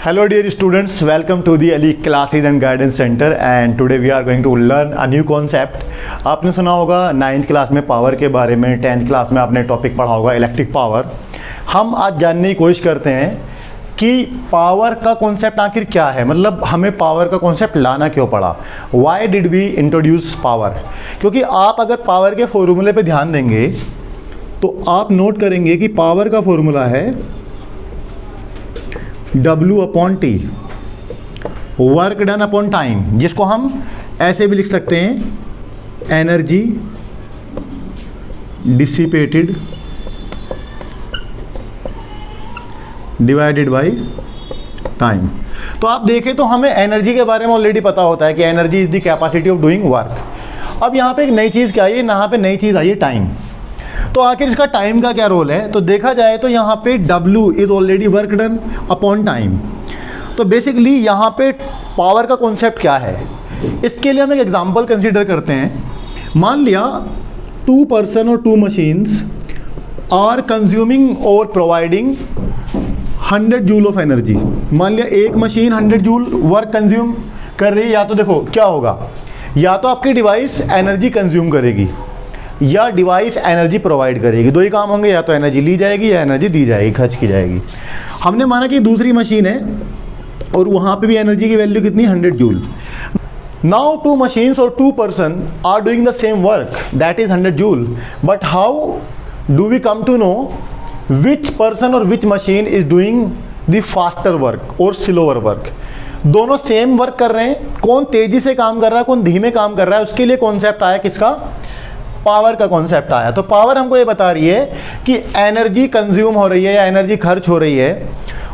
Hello dear students, welcome to the Ali Classes and Guidance Center and today we are going to learn a new concept. आपने सुना होगा 9th class में power के बारे में, 10th class में आपने टॉपिक पढ़ा होगा इलेक्ट्रिक पावर। हम आज जानने की कोशिश करते हैं कि पावर का कॉन्सेप्ट आखिर क्या है, मतलब हमें पावर का कॉन्सेप्ट लाना क्यों पड़ा, why did we introduce power. क्योंकि आप अगर पावर के फॉर्मूले पे ध्यान देंगे तो आप नोट करेंगे कि पावर का फॉर्मूला है W/T, work done upon time, जिसको हम ऐसे भी लिख सकते हैं energy dissipated divided by time. तो आप देखें तो हमें एनर्जी के बारे में ऑलरेडी पता होता है कि energy is the capacity of doing work. अब यहाँ पे एक नई चीज़ क्या आई है, यहाँ पे नई चीज़ आई है टाइम। तो आखिर इसका टाइम का क्या रोल है, तो देखा जाए तो यहाँ पे W is already work done upon time. तो बेसिकली यहाँ पे पावर का कॉन्सेप्ट क्या है, इसके लिए हम एक एग्जांपल कंसीडर करते हैं। मान लिया 2 पर्सन और 2 मशीन्स आर कंज्यूमिंग और प्रोवाइडिंग 100 जूल ऑफ एनर्जी। मान लिया एक मशीन 100 जूल वर्क कंज्यूम कर रही है। या तो देखो क्या होगा, या तो आपकी डिवाइस एनर्जी कंज्यूम करेगी या डिवाइस एनर्जी प्रोवाइड करेगी। दो ही काम होंगे, या तो एनर्जी ली जाएगी या एनर्जी दी जाएगी, खर्च की जाएगी। हमने माना कि दूसरी मशीन है और वहाँ पे भी एनर्जी की वैल्यू कितनी, 100 जूल। नाउ 2 मशीन्स और 2 person are doing the same work that is 100 joule, but how do we come to know which person और which machine is doing the faster work और स्लोअर वर्क। दोनों same work कर रहे हैं, कौन तेजी से काम कर रहा है कौन धीमे काम कर रहा है, उसके लिए कॉन्सेप्ट आया किसका, पावर का कॉन्सेप्ट आया। तो पावर हमको ये बता रही है कि एनर्जी कंज्यूम हो रही है या एनर्जी खर्च हो रही है,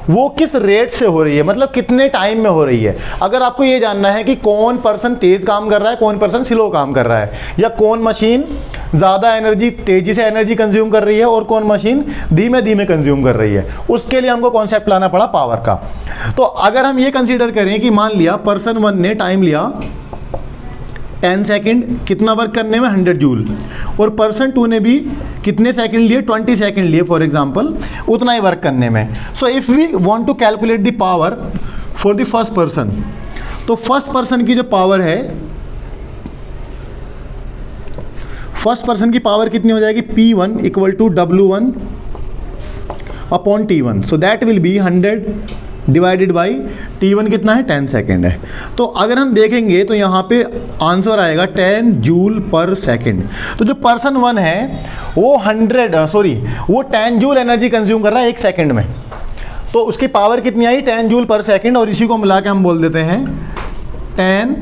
वो किस रेट से हो रही है, मतलब कितने टाइम में हो रही है। अगर आपको ये जानना है कि कौन पर्सन तेज़ काम कर रहा है कौन पर्सन स्लो काम कर रहा है, या कौन मशीन ज़्यादा एनर्जी तेज़ी से एनर्जी कंज्यूम कर रही है और कौन मशीन धीमे धीमे कंज्यूम कर रही है, उसके लिए हमको कॉन्सेप्ट लाना पड़ा पावर का। तो अगर हम ये कंसिडर करें कि मान लिया पर्सन 1 ने टाइम लिया 10 सेकेंड कितना वर्क करने में, 100 जूल, और पर्सन 2 ने भी कितने सेकंड लिए, 20 सेकंड लिए फॉर एग्जांपल, उतना ही वर्क करने में। So if we want to calculate the power for the first person, तो फर्स्ट पर्सन की जो पावर है, फर्स्ट पर्सन की पावर कितनी हो जाएगी, P1 equal to W1 upon T1। So that will be 100 divided by T1 कितना है, 10 सेकेंड है। तो अगर हम देखेंगे तो यहाँ पे आंसर आएगा 10 जूल पर सेकेंड। तो जो पर्सन 1 है वो 10 जूल एनर्जी कंज्यूम कर रहा है 1 सेकेंड में। तो उसकी पावर कितनी आई, 10 जूल पर सेकेंड, और इसी को मिला के हम बोल देते हैं 10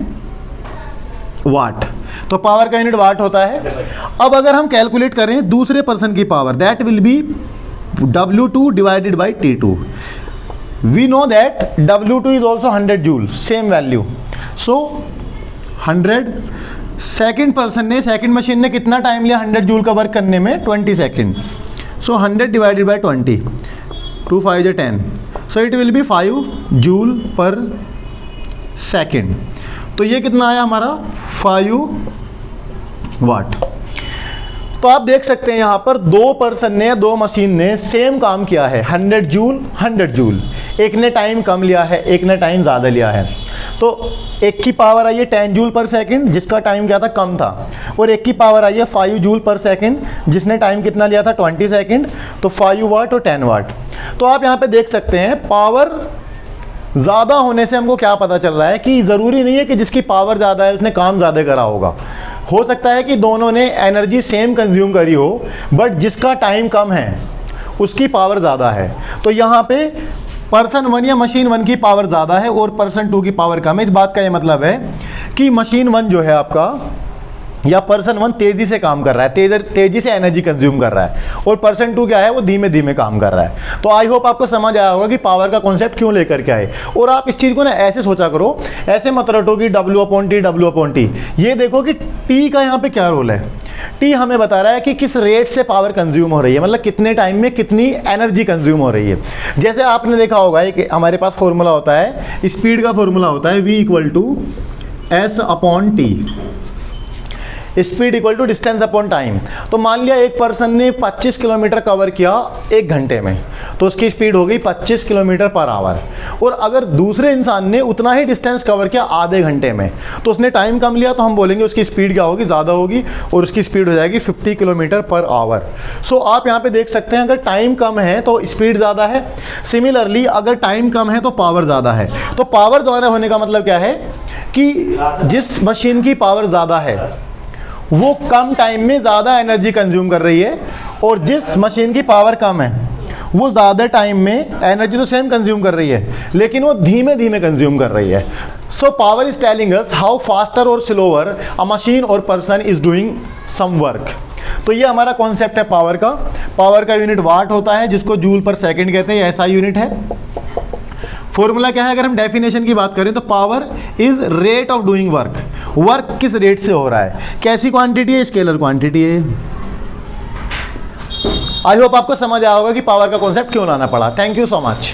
वाट। तो पावर का यूनिट वाट होता है। अब अगर हम कैलकुलेट करें दूसरे पर्सन की power, that will B W2 divided by T2। We know that W2 is also 100 joule, same value. So 100 second person ने, सेकेंड मशीन ने कितना टाइम लिया 100 जूल का वर्क करने में, 20 second. So 100 divided by 20, 2 5 10, so it will be 5 joule पर second. तो ये कितना आया हमारा, 5 वाट। तो आप देख सकते हैं यहाँ पर 2 पर्सन ने, 2 मशीन ने सेम काम किया है, 100 जूल 100 जूल। एक ने टाइम कम लिया है, एक ने टाइम ज़्यादा लिया है। तो एक की पावर आई है 10 जूल पर सेकंड, जिसका टाइम क्या था, कम था, और एक की पावर आई है 5 जूल पर सेकंड, जिसने टाइम कितना लिया था, 20 सेकंड। तो 5 वाट और 10 वाट। तो आप यहाँ पे देख सकते हैं पावर ज़्यादा होने से हमको क्या पता चल रहा है कि ज़रूरी नहीं है कि जिसकी पावर ज़्यादा है उसने काम ज़्यादा करा होगा। हो सकता है कि दोनों ने एनर्जी सेम कंज्यूम करी हो, बट जिसका टाइम कम है उसकी पावर ज़्यादा है। तो यहाँ पे पर्सन 1 या मशीन 1 की पावर ज़्यादा है और पर्सन 2 की पावर कम है। इस बात का ये मतलब है कि मशीन 1 जो है आपका, या पर्सन 1 तेज़ी से काम कर रहा है, तेज़ी से एनर्जी कंज्यूम कर रहा है, और पर्सन 2 क्या है, वो धीमे धीमे काम कर रहा है। तो आई होप आपको समझ आया होगा कि पावर का कॉन्सेप्ट क्यों लेकर के आए। और आप इस चीज़ को ना ऐसे सोचा करो, ऐसे मत रटो कि W/T। ये देखो कि T का यहाँ पे क्या रोल है। T हमें बता रहा है कि किस रेट से पावर कंज्यूम हो रही है, मतलब कितने टाइम में कितनी एनर्जी कंज्यूम हो रही है। जैसे आपने देखा होगा कि हमारे पास फॉर्मूला होता है, स्पीड का फॉर्मूला होता है V = S/T। Speed equal to distance upon time. तो मान लिया एक पर्सन ने 25 किलोमीटर कवर किया 1 घंटे में, तो उसकी स्पीड हो गई 25 किलोमीटर पर आवर। और अगर दूसरे इंसान ने उतना ही डिस्टेंस कवर किया आधे घंटे में, तो उसने टाइम कम लिया, तो हम बोलेंगे उसकी स्पीड क्या होगी, ज़्यादा होगी, और उसकी स्पीड हो जाएगी 50 किलोमीटर पर आवर। सो आप यहाँ पे देख सकते हैं अगर टाइम कम है तो स्पीड ज़्यादा है, सिमिलरली अगर टाइम कम है तो पावर ज़्यादा है। तो पावर ज़्यादा होने का मतलब क्या है कि जिस मशीन की पावर ज़्यादा है वो कम टाइम में ज़्यादा एनर्जी कंज्यूम कर रही है, और जिस मशीन की पावर कम है वो ज़्यादा टाइम में एनर्जी तो सेम कंज्यूम कर रही है, लेकिन वो धीमे धीमे कंज्यूम कर रही है। So power is telling us how faster or slower a machine or person is doing some work. तो ये हमारा कॉन्सेप्ट है पावर का। पावर का यूनिट वाट होता है, जिसको जूल पर सेकंड कहते हैं, ऐसा यूनिट है। फॉर्मूला क्या है, अगर हम डेफिनेशन की बात करें तो power is rate of doing work. Work किस रेट से हो रहा है, कैसी क्वांटिटी है, स्केलर क्वांटिटी है। आई होप आपको समझ आया होगा कि पावर का कॉन्सेप्ट क्यों लाना पड़ा। Thank you so much.